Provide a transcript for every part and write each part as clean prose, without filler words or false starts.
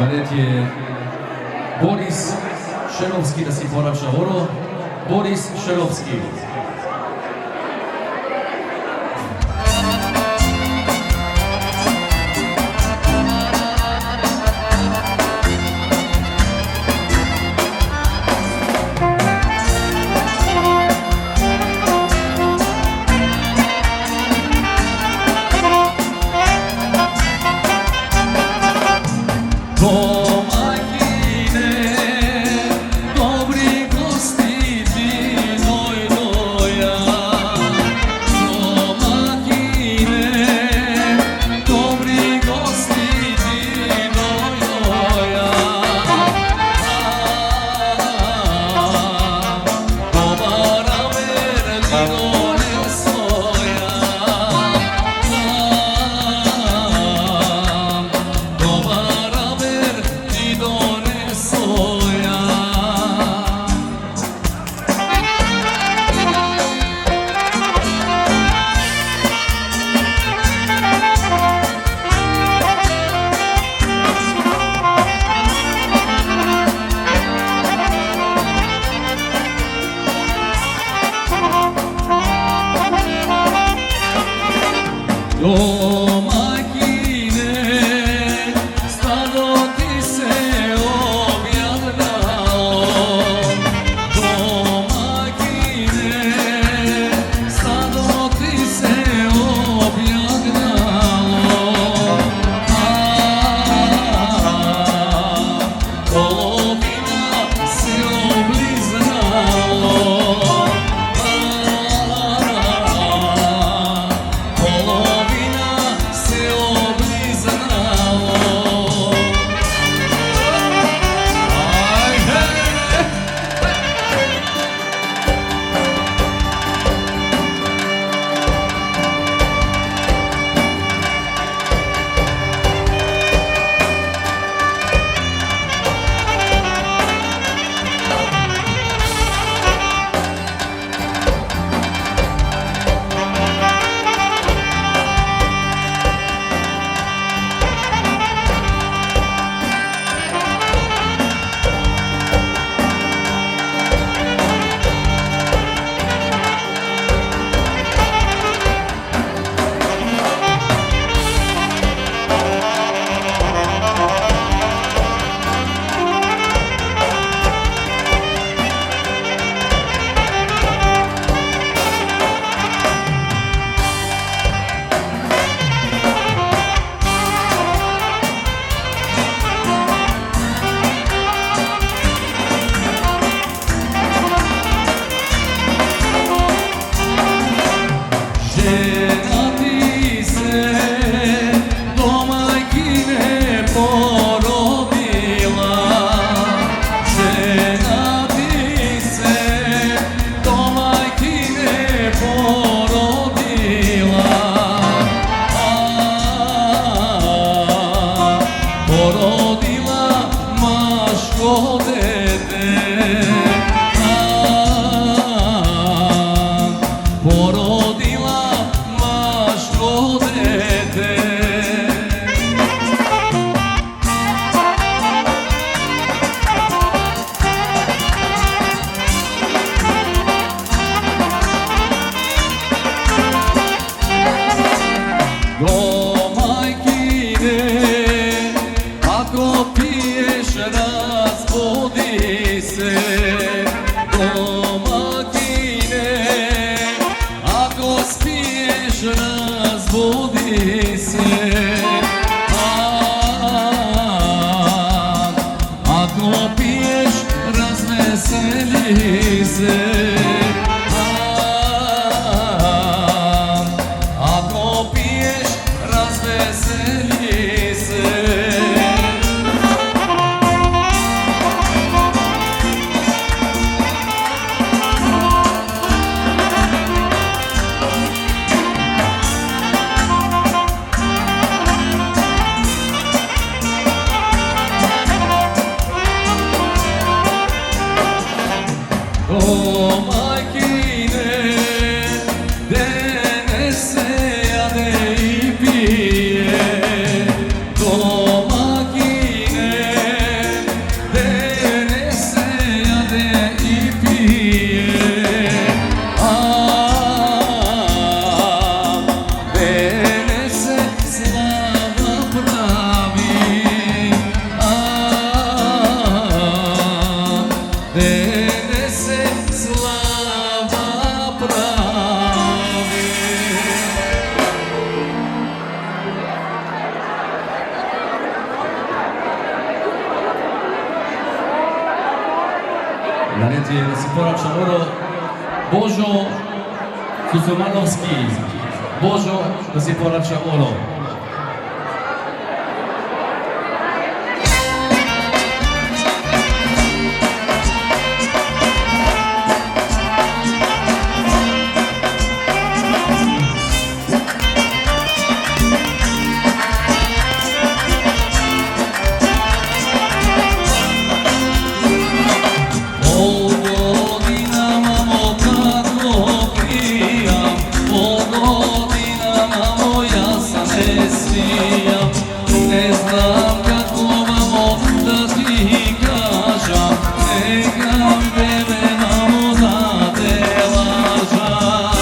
Verjete Boris Šerovský, da si porača oro. Boris Šerovský. Na red je da se porača oro Božo Suzumanovski. Božo da se porača oro. Ne znam kako mamo da ti kažam, nekam tebe mamo da te lažam.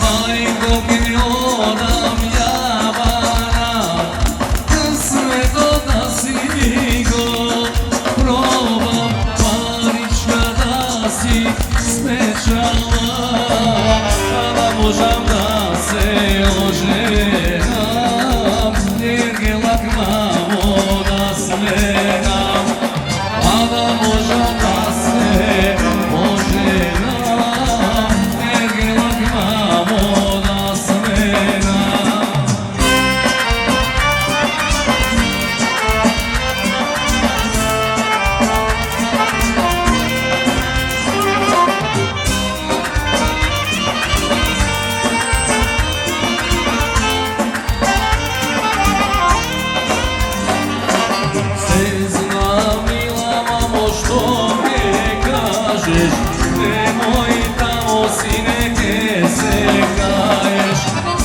Majko mi odam javana, sve to da si go probam, si smečala, kada možem da se oženam, jer je lak mamo da smenam, kada možem da se oženam, jer je lak mamo da smenam. Nemoj tamo sineke se kaješ,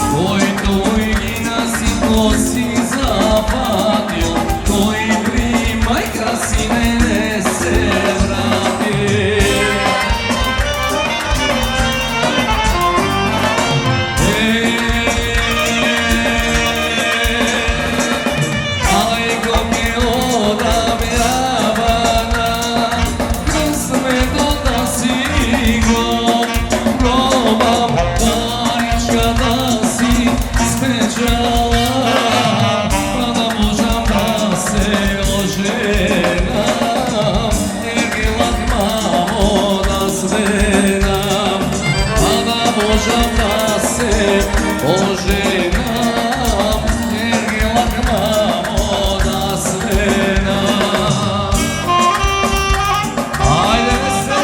tvoj tujina si ko si zapatio, koji primaj krasine ne se vrati. Ajko mi odam javana, sve to da si go probam, parička da si smečala, pa da možem da se oženam, jer je lak mamo da smenam, pa da možem da se oženam, jer je lak mamo da smenam. Ajde se!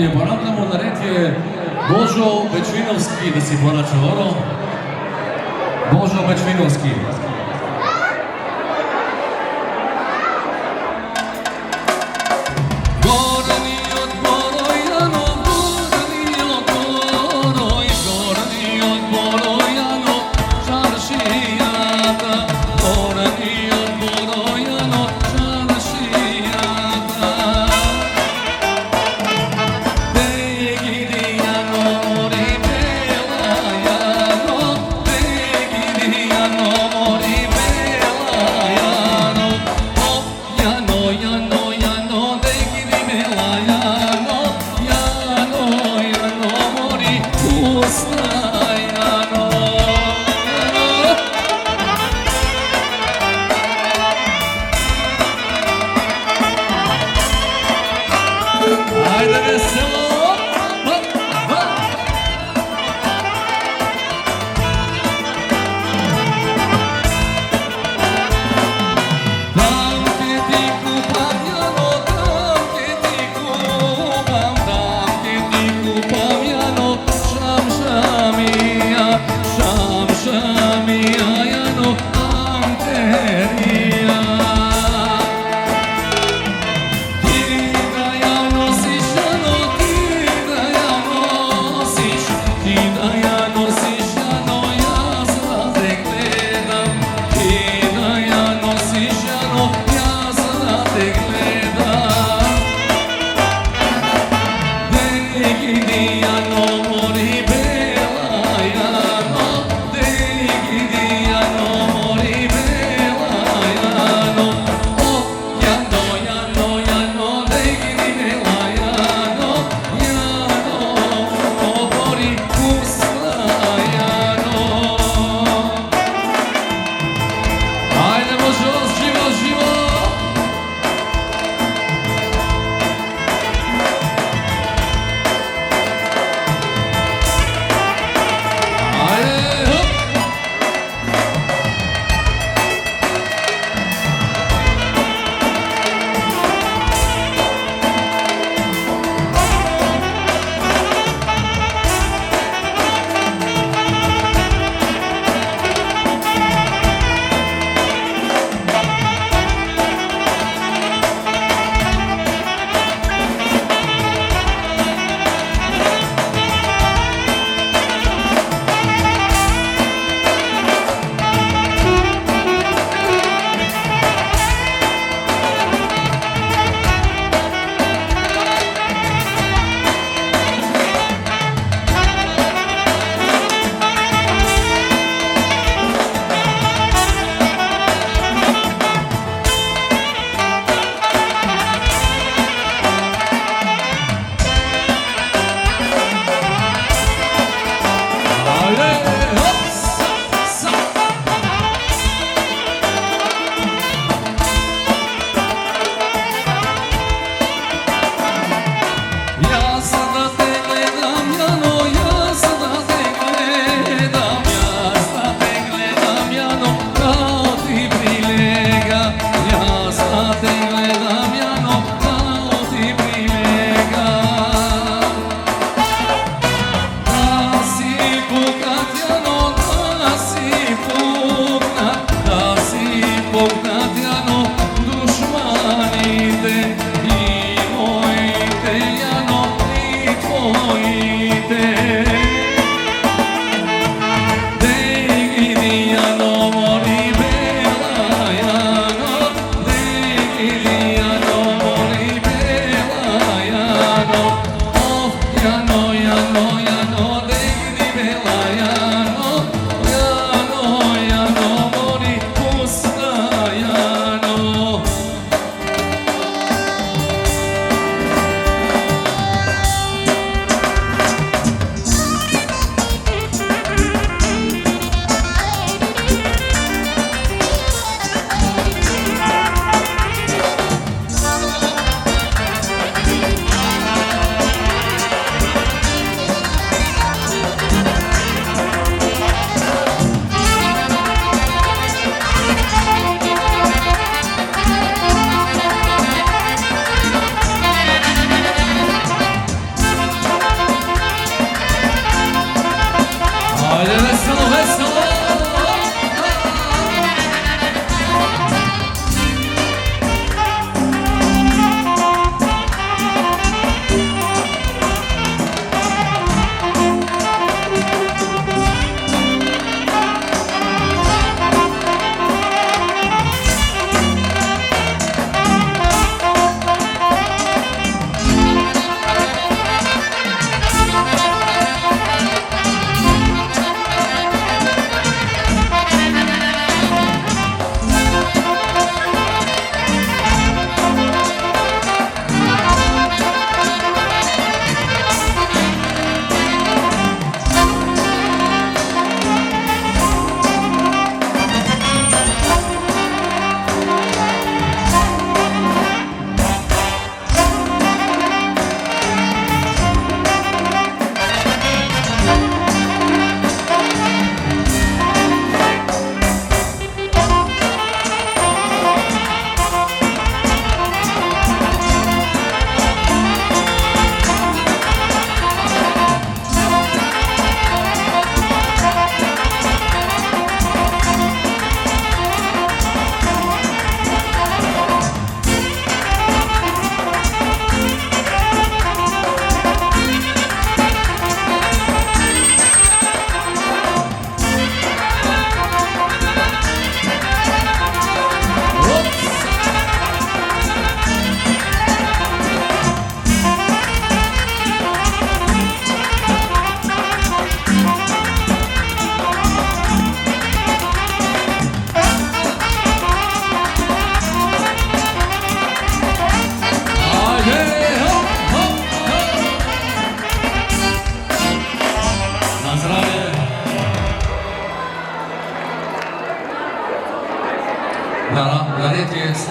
dalje, pa napravimo na red je Božo Bečvinovski da si porača oro. Božo Bečvinovski. Amor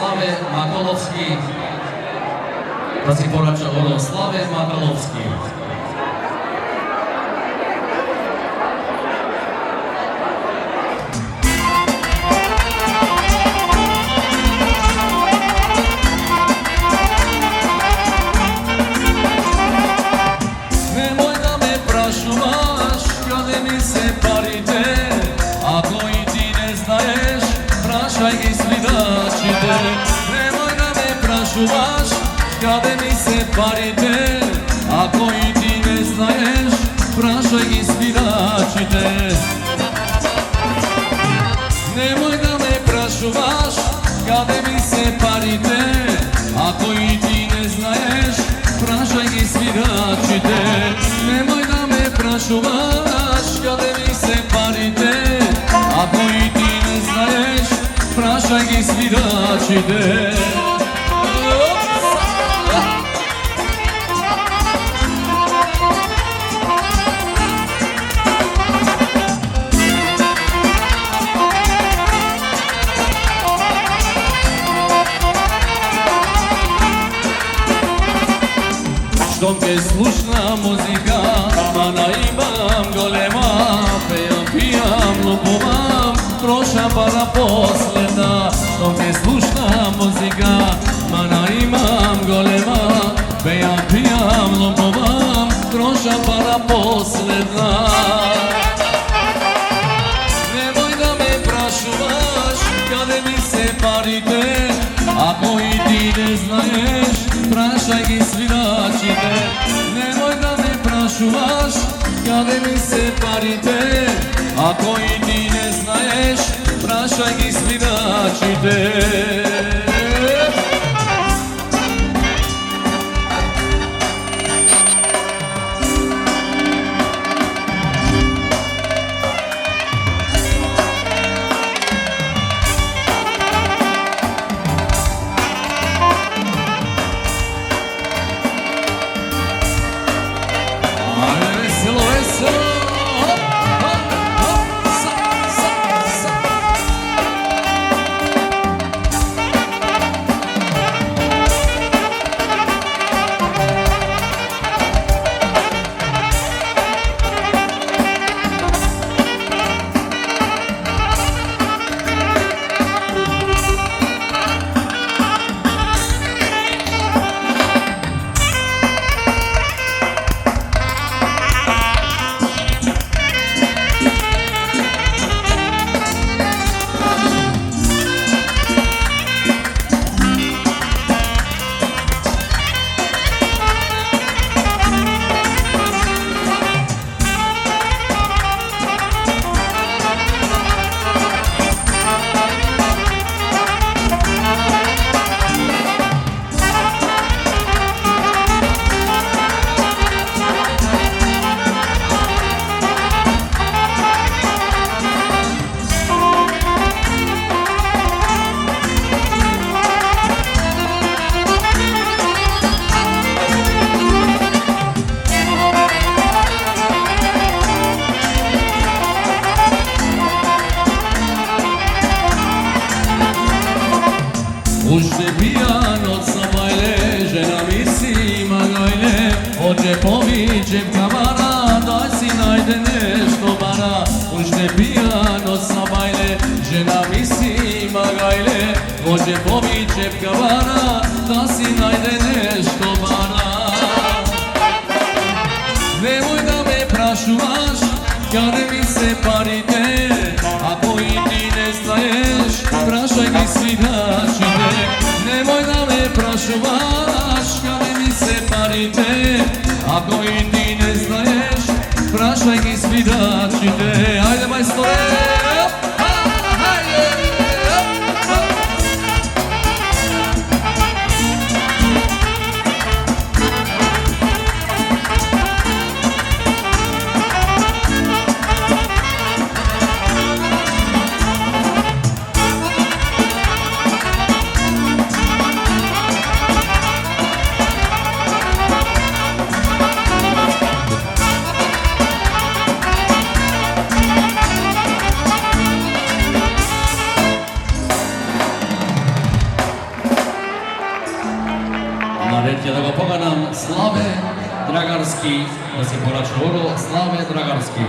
Slave Makalovský. Da si porača Oro Slave Makalovský. Nemoj da me prašuvaš kada mi se parite, ako i ti ne znaješ, prašaj i svidačite. Nemoj da me prašuvaš kada mi se parite, ako i ti ne znaješ, prašaj i svidačite. Nemoj da me prašuvaš kada mi se parite, ako i ti ne znaješ, prašaj i sviračite. Nemoj da me prašuvaš kada mi se parite, ako i ti ne znaješ, prašaj i sviračite. Što me slušna muzika, mana imam golema, pijam, lupovam, troša para posljedna. Što me slušna muzika, mana imam golema, pijam, lupovam, troša para posljedna. Nemoj da me prašuvaš kada mi se parite, ako i ti ne znaješ, prašaj i sviračite. Nemoj da me prašuvaš kada mi se parite, ako i ti ne znaješ, prašaj i sviračite. Ušte pijan od Sabajle, žena mi si Magajle, od džepovi džep kamara, daj si najde nešto bara. Ušte pijan od Sabajle, žena mi si Magajle, od džepovi džep kamara, da si najde nešto bara. Nemoj da me prašuvaš kada mi se parite, ako i ti ne znaješ, prašaj mi sviračite. Nemoj da me prašuvaš kada mi se parite, ako i ti ne znaješ, prašaj mi sviračite. Ajde majstore! Na red je da ga pogadam Slave Dragarski, da si poraču oro, Slave Dragarski.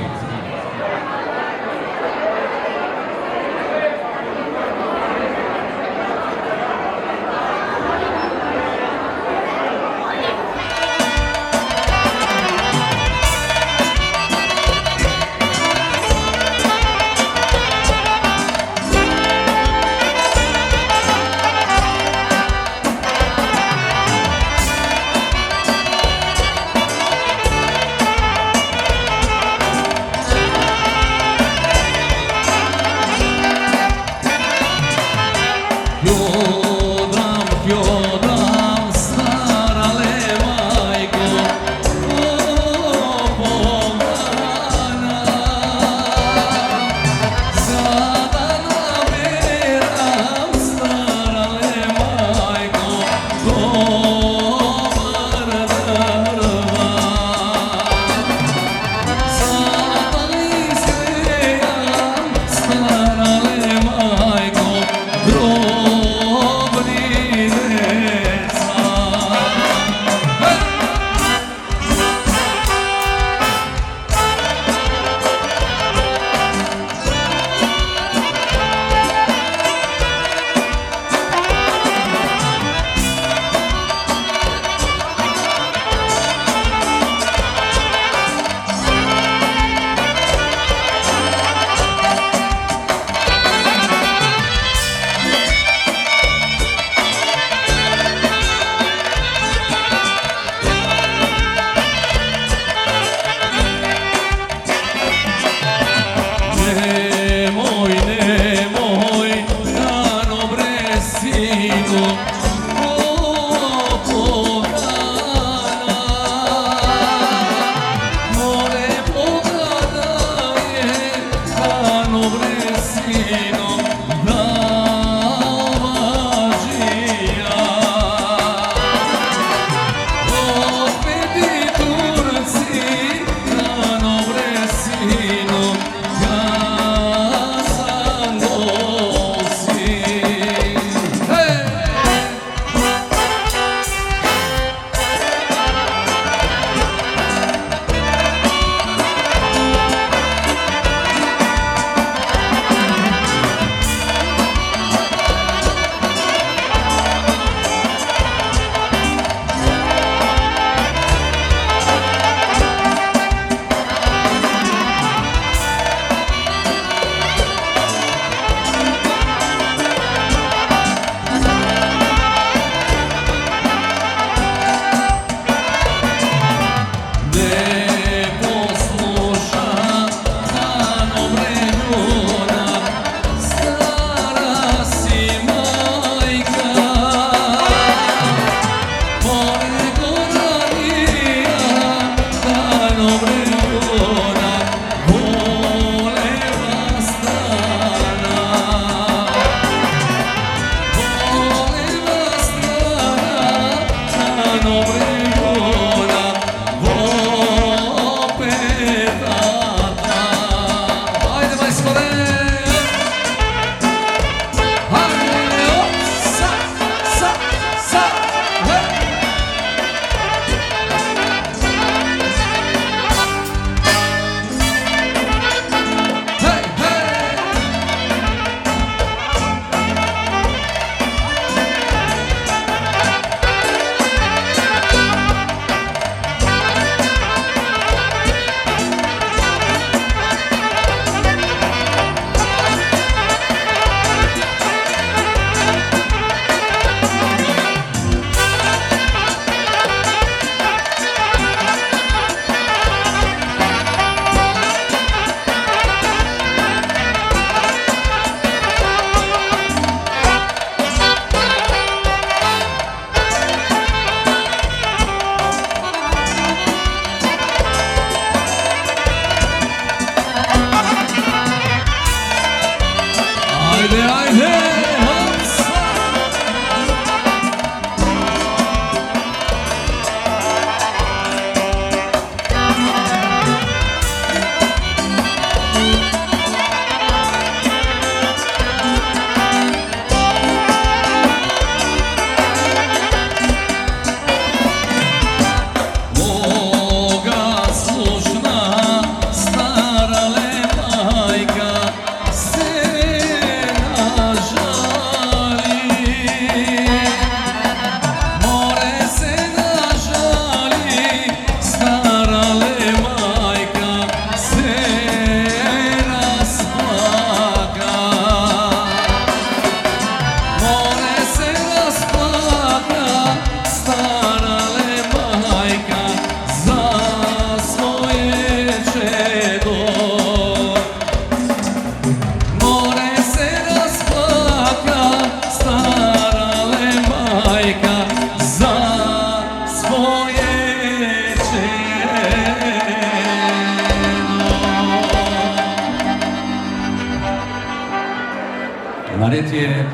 red je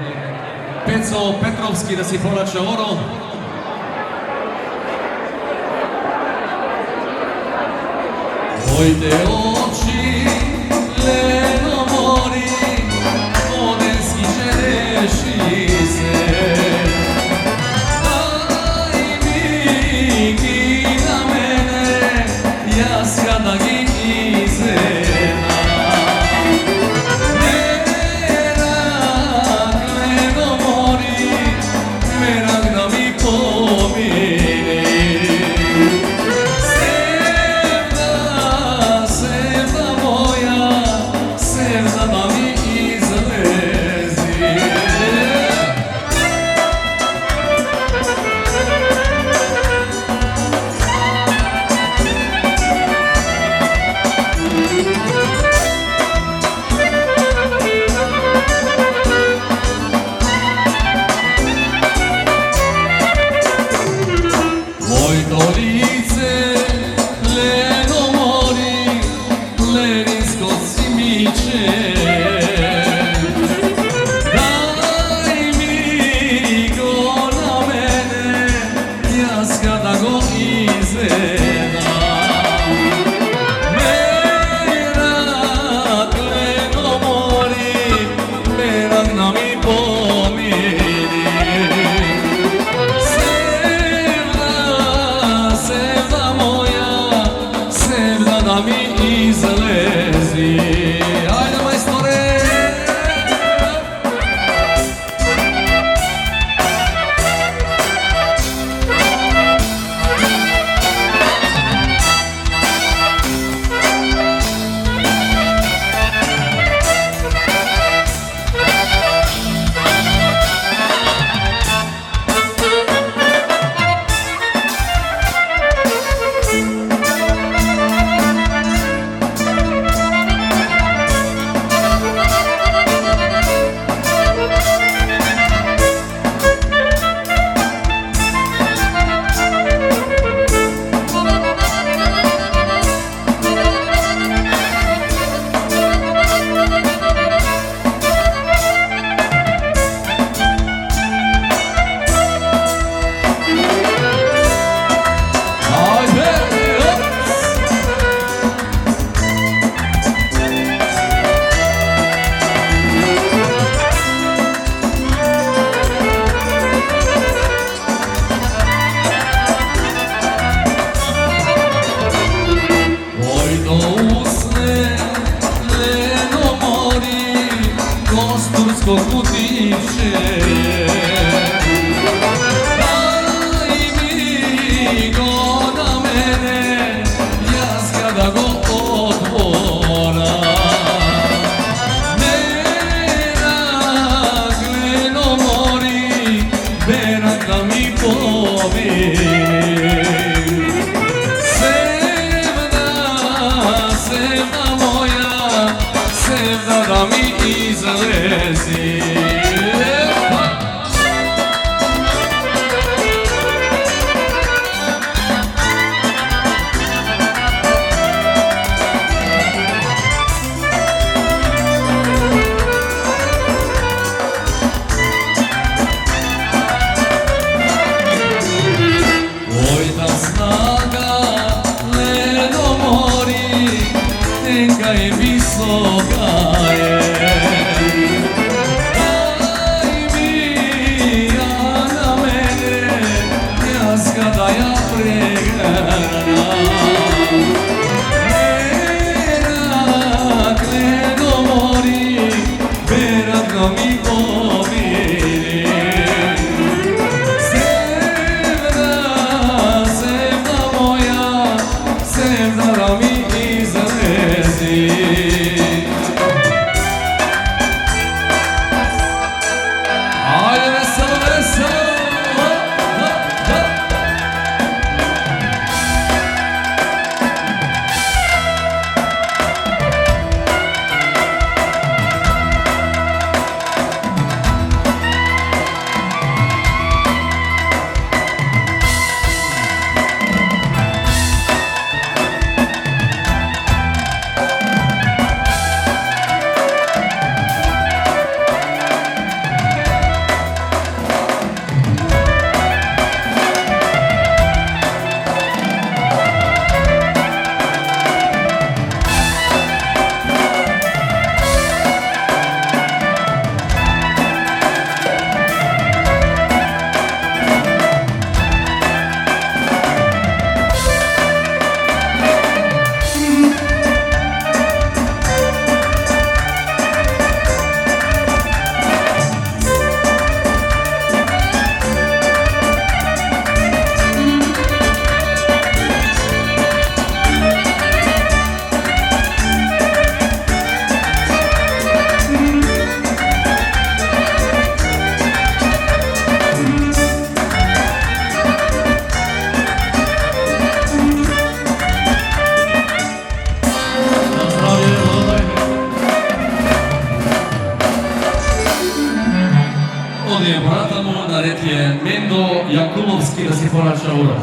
Peco Petrovski da si povraća oro. Mojte oči, leno mori, odenski žešice. Daj mi na mene, ja sjada gi izena. Merak, leno mori, merak da mi pomiri. braća Uro.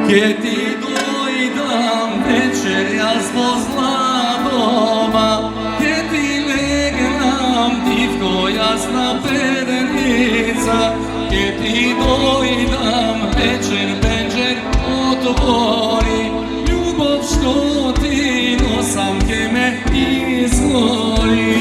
Kje ti dojdam večerjas pozla doma, kje ti legnem divko jasna pernica, kje ti dojdam večer penđer otvori, ljubov što ti nosam kje me izgori.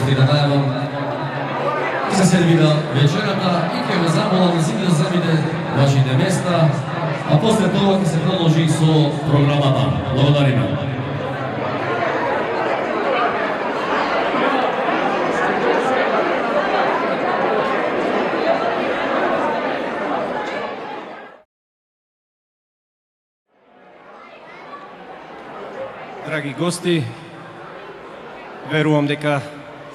гости да најавам се сервира вечерата и ќе ве замолам сите да земите вашите места, а после тоа ќе се продолжи со програмата. Благодариме. Драги гости, верувам дека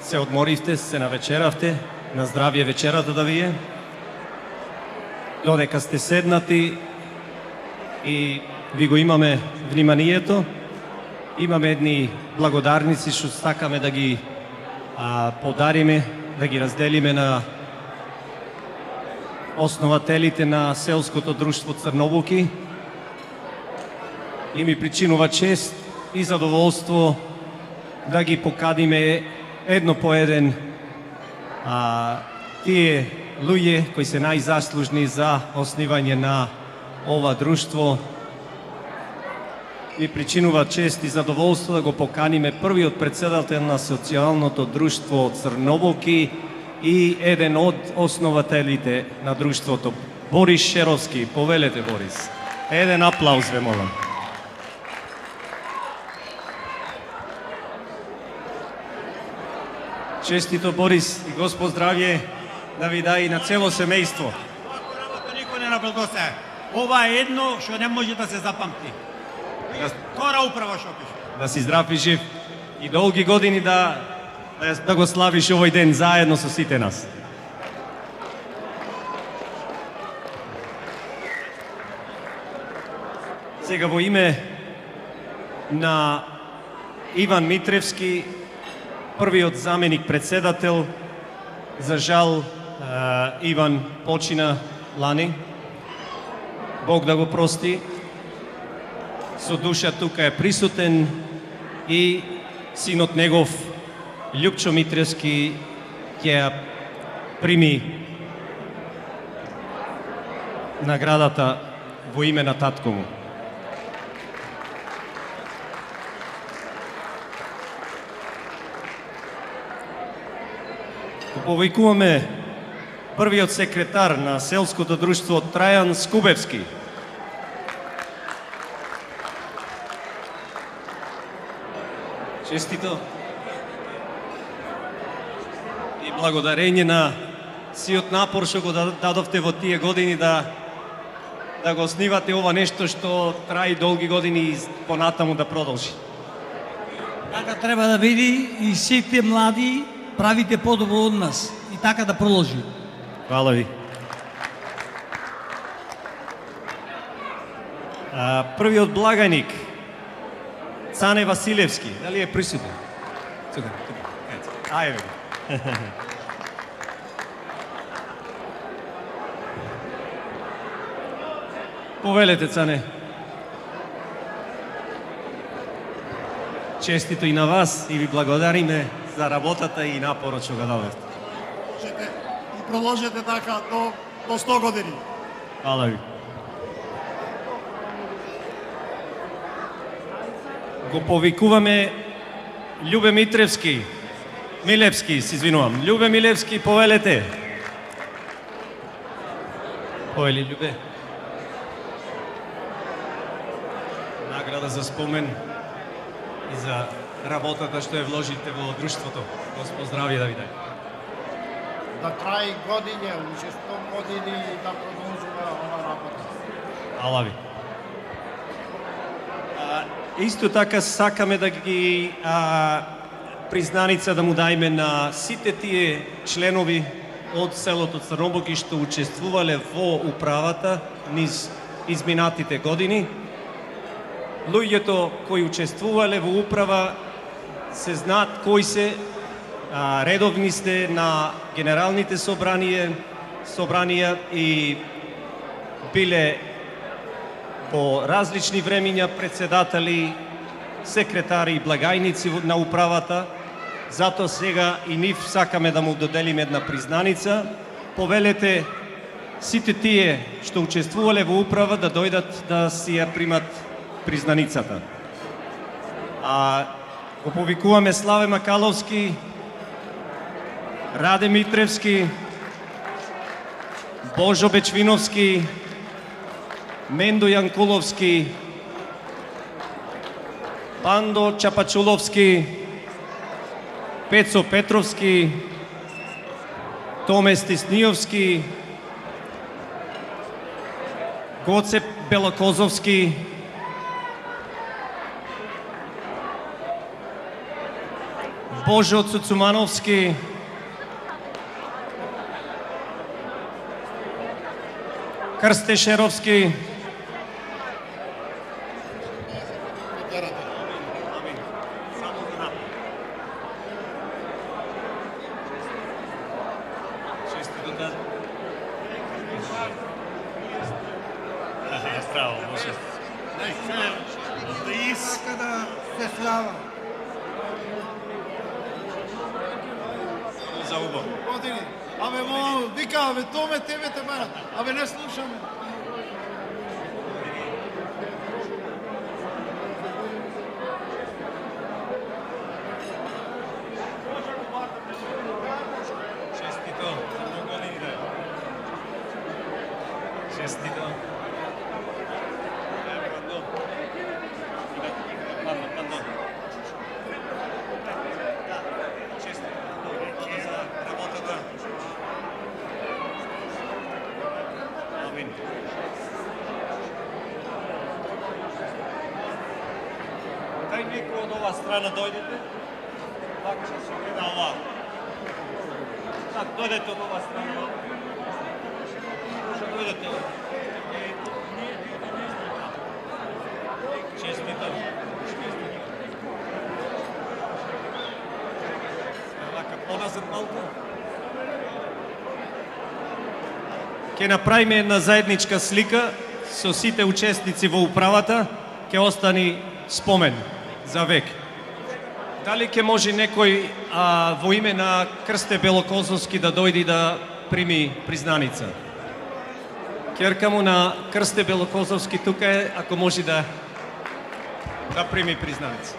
се одморивте, се навечеравте, на здравје вечерата да ви е. Додека сте седнати и ви го имаме вниманието, имаме едни благодарници што сакаме да ги подариме, да ги разделиме на основателите на селското друштво Црновуки. И ми причинува чест и задоволство да ги покадиме едно по еден тие луѓе кои се најзаслужни за основање на ова друштво. Ми причинува чест и задоволство да го поканиме првиот председател на социјалното друштво Црновуки и еден од основателите на друштвото, Борис Шеровски. Повелете, Борис. Еден аплауз ве молам. Честито, Борис, и Господ здравје да ви даде и на цело семејство. Никој не наблагослови. Ова е едно што не може да се запамти. Втора управа што пише. Да си здрав и жив и долги години да го славиш овој ден заедно со сите нас. Сега во име на Иван Митревски, првиот заменик председател, за жал Иван почина лани. Бог да го прости. Со душа тука е присутен и синот негов Љупчо Митревски ќе ја прими наградата во име на татко му. Повикуваме првиот секретар на селското друштво Трајан Скубевски. Честито и благодарење на сиот напор што го дадовте во тие години да го основате ова нешто што траи долги години и понатаму да продолжи. Така треба да биде и сите млади правите подобро од нас и така да продолжи. Хвала ви. Првиот благаник Цане Василевски, дали е присутен? Тука. Ајде. Повелете, Цане. Честито и на вас и ви благодариме за работата и напорот што го дадовте. И продолжете така до 100 години. Хвала ви. Го повикуваме Љубе Митревски. Милевски, се извинувам. Љубе Милевски, повелете. Повели, Љубе. Награда за спомен и за работата што ја вложите во друштвото. Господ здравје да ви даде. Да траи години, уште 100 години да продолжува ова работа. Ала ви. Исто така сакаме да ги признаница да му дајме на сите тие членови од селото Црновуки што учествувале во управата низ изминатите години. Луѓето кои учествувале во управа се знаат кои се, редовни сте на генералните собранија и биле по различни времиња председатели, секретари и благајници на управата. Затоа сега и нив сакаме да му доделиме една признаница. Повелете сите тие што учествувале во управа да дојдат да си ја примат признаницата. Го повикуваме Славе Макаловски, Раде Митревски, Божо Бечвиновски, Мендо Јанкуловски, Пандо Чапачуловски, Пецо Петровски, Томе Стисниовски, Гоце Белокозовски, Божо Цуцумановски, Крсте Шеровски, Да иска да се слава. за убаво. Години. Абе, мало, вика, абе, томе, тебе те барат. Абе, не слушаме. Честито, много години да е. Честито. Пардон. Честито за работата. Амин. Дай некој од оваа страна дојдете. Пак ќе се гледа оваа. Так, дојдете од оваа страна. Може дојдете. Честито. Вака поназад малку. Ќе направиме една заедничка слика со сите учесници во управата, ќе остани спомен за век. Дали ќе може некој во име на Крсте Белокозовски да дојде и да прими признаница? Ќерка му на Крсте Белокозовски тука е, ако може да прими признаница.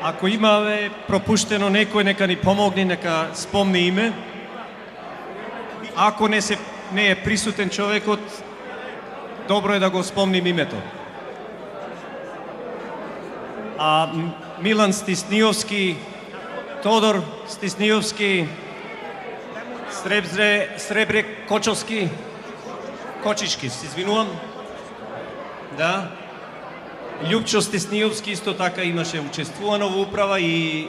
Ако имаме пропуштено некој, нека ни помогне, нека спомни име. Ако не е присутен човекот, добро е да го спомним името. Милан Стисниовски, Тодор Стисниовски, Сребре Кочички, се извинувам. Да. Љупчо Стисниовски исто така имаше учествувано во управа и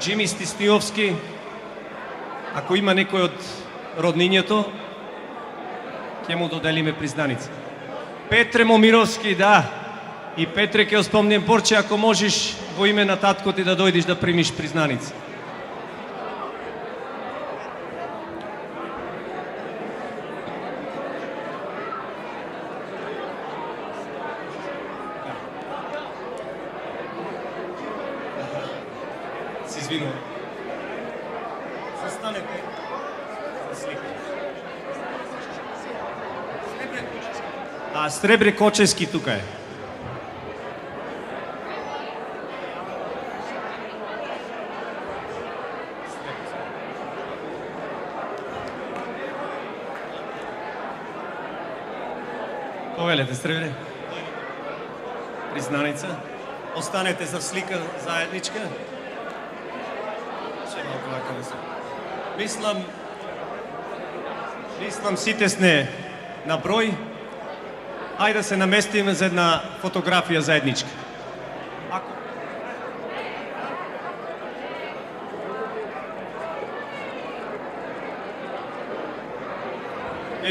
Джими Стисниовски. Ако има некој од роднињето, ќе му доделиме признаница. Петре Момировски, да. И Петре, ќе спомнем Борче, ако можеш во име на татко ти да дојдеш да примиш признаница. Се извинувам. Застанете за слика. Сребре Кочевски тука е. Повелете, Сребре. Признаница. Останете за слика заедничка. Мислам сите сме на број. Ајде да се наместиме за една фотографија заедничка.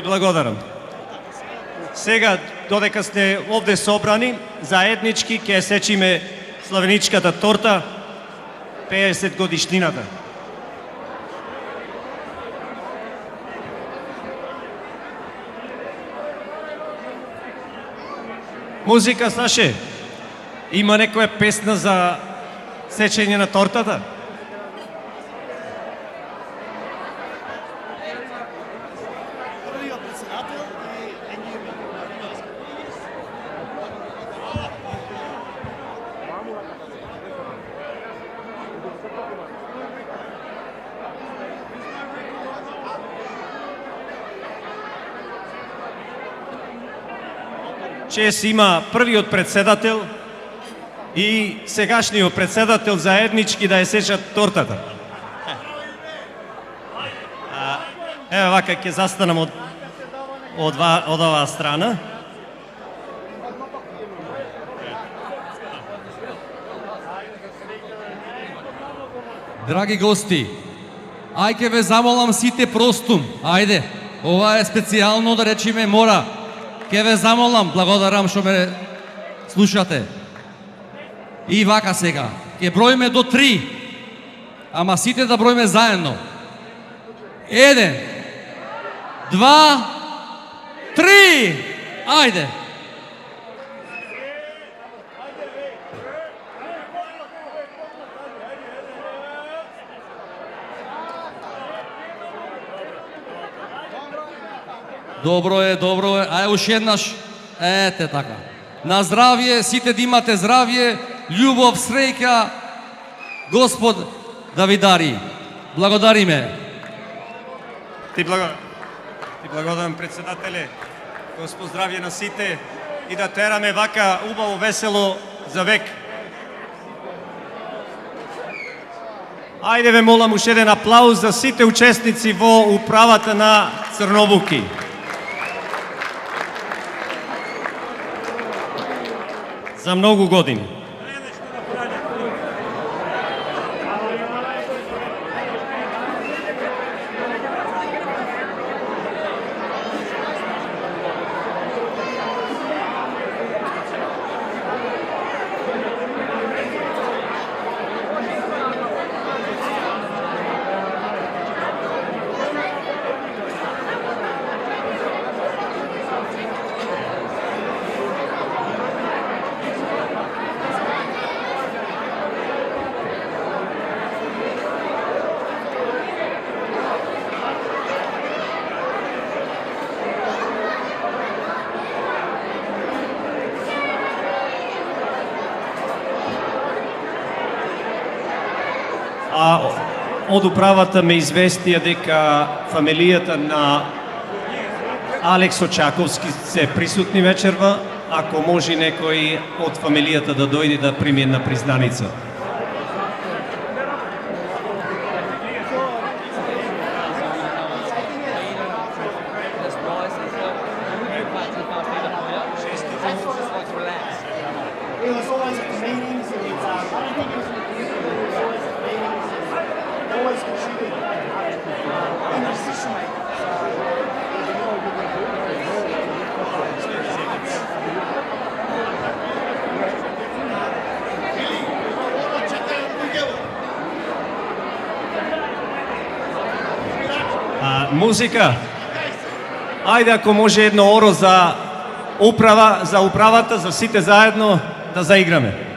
Благодарам. Сега, додека сте овде собрани, заеднички ќе сечиме славеничката торта, 50 годишнината. Музика, Саше. Има некоја песна за сечење на тортата? Чест има првиот председател и сегашниот председател заеднички да ја сечат тортата. Еве вака ќе застанам од оваа страна. Драги гости, ајде ве замолам сите простум, ајде, ова е специјално да речиме мора. Ке ве замолам, благодарам што ме слушате. И вака сега, ке броиме до 3, ама сите да броиме заедно. 1, 2, 3, ајде. Добро е, ај уште еднаш. Ете така. На здравје, сите да имате здравје, љубов, среќа, Господ да ви дари. Благодариме. Ти благодарам, председателе. Господ здравје на сите и да тераме вака убаво, весело за век. Ајде ве молам уште еден аплауз за сите учесници во управата на Црновуки. За многу години. Од управата ме известија дека фамилијата на Алекс Очаковски се присутни вечерва. Ако може некој од фамилијата да дојде да прими една признаница. Музика. Ајде ако може едно оро за управата, за сите заедно да заиграме.